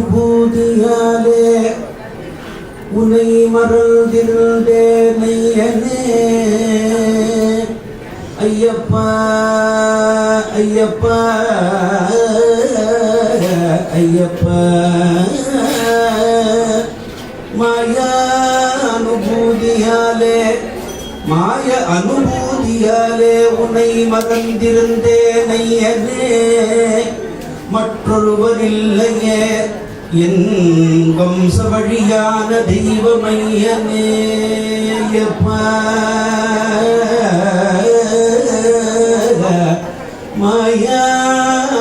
மாயானுபூதியாலே உனை மறந்திருந்தே மையனே ஐயப்பா ஐயப்பா ஐயப்பா மாயானுபூதியாலே மாய அனுபூதியாலே உனை மறந்திருந்தேன் ஐயனே மற்றொருவரில்லையே என் வம்ச வழியான தெய்வமையனே ஐயப்பா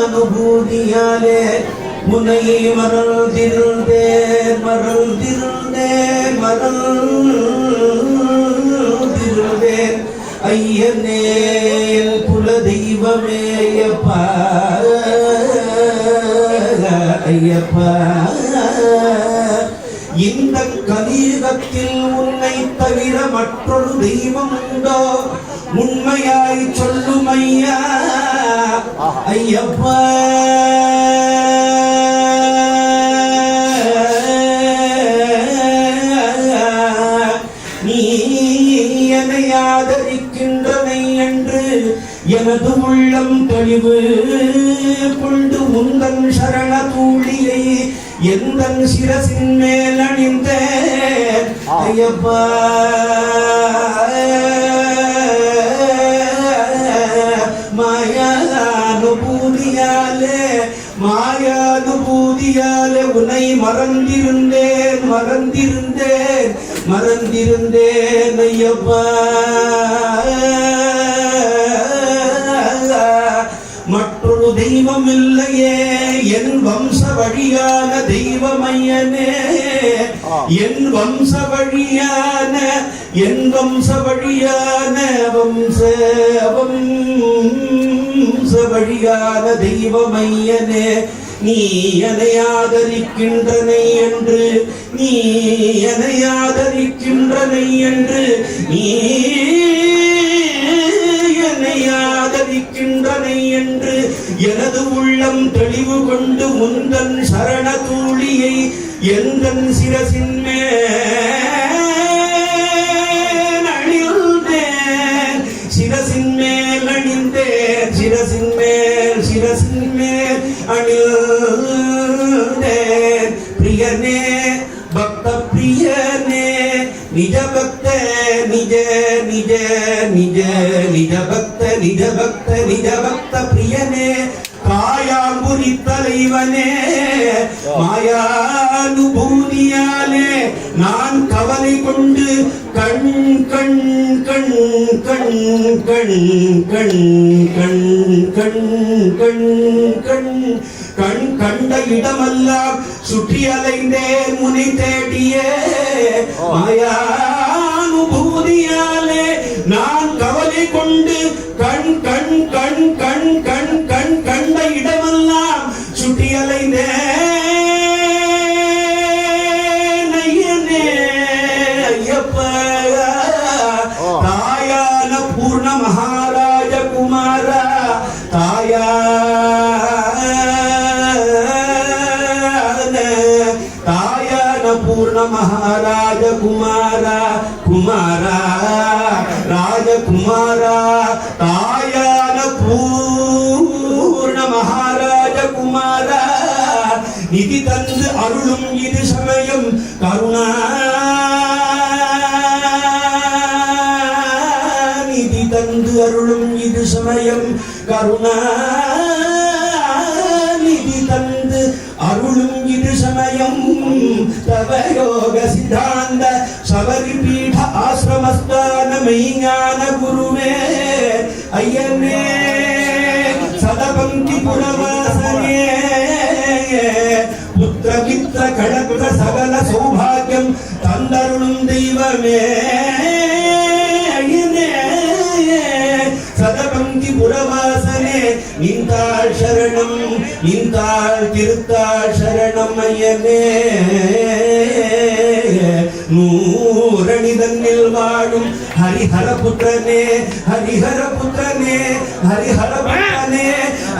மாயானுபூதியாலே உனை மறந்திருந்தேன் ஐயனே குல தெய்வமே ஐயப்பா ஐயப்பா இந்த கலியுகத்தில் உன்னை தவிர மற்றொரு தெய்வம் உண்டோ உண்மையாய் சொல்லும் ஐயா ஐயப்பா ஆதரிக்கின்றனை என்று எனது உள்ளம் தெளிவு கொண்டு உந்தன் சரண தூளியை எந்தன் சிரசின் மேல் அணிந்த ஐயப்பா மாயானுபூதியாலே உன்னை மறந்திருந்தேன் ஐயப்பா மற்றொரு தெய்வம் இல்லையே என் வம்ச வழியான தெய்வமையனே என் வம்ச வழியான தெய்வமையனே நீ என்னை ஆதரிக்கின்றனை என்று எனது உள்ளம் தெளிவு கொண்டு முந்தன் சரண தூளியை எந்தன் சிரசின் மேல் அணிந்தேன் பிரியனே பக்த பிரியனே நிஜ பக்த பிரியனே காயாம்புரி தலைவனே மாயானுபூதியாலே நான் கவலை கொண்டு கண் கண்ட இடமெல்லாம் சுற்றி அலைந்தேன் முனை தேடிய மாயானுபூதியாலே நான் கவலை கொண்டு கண்ட இடமெல்லாம் சுற்றி அலைந்தேன் ஐயனே ஐயப்பா தாயான பூர்ண மகாராஜ குமாரா பூர்ண மகாராஜ குமாரா ராஜகுமாரா தாயான பூர்ண மகாராஜ குமாரா நிதி தந்து அருளும் இது சமயம் கருணா நிதி தந்து அருளும் இது சமயம் கருணா நிதி தந்து அருளும் இது சமயம் தவயோக சித்தாந்த சபரி பீட ஆசிரமஸ்தான மெய்ஞான குருவே ஐயனே சதபங்கி புரவாசனே புத்திர மித்திர கடக்க சகல சௌபாகியம் தந்தருளும் தெய்வமே ஐயனே சதபங்கி புரவாசனே நின்றாள் சரணம் திருத்தாள் சரணம் ஐயனே நூரணி தன்னில் வாழும் ஹரிஹர புத்திரனே ஹரிஹர புத்திரனே ஹரிஹர புத்திரனே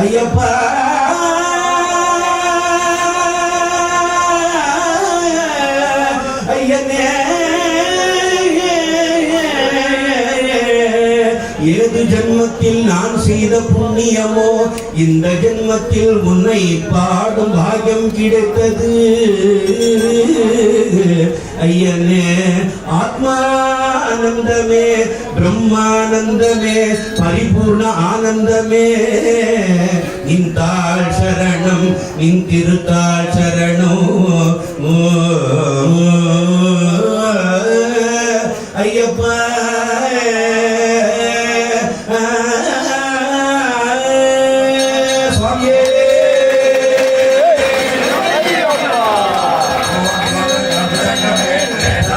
ஐயப்பா ஐயனே ஏது ஜென்மத்தில் நான் செய்த புண்ணியமோ இந்த ஜென்மத்தில் உன்னை பாடும் பாக்கியம் கிடைத்தது ஐயனே ஆத்மானந்தமே பிரம்மானந்தமே பரிபூர்ண ஆனந்தமே நின் தாள் சரணம் நின் திருத்தாள் சரணம் ஐயப்பா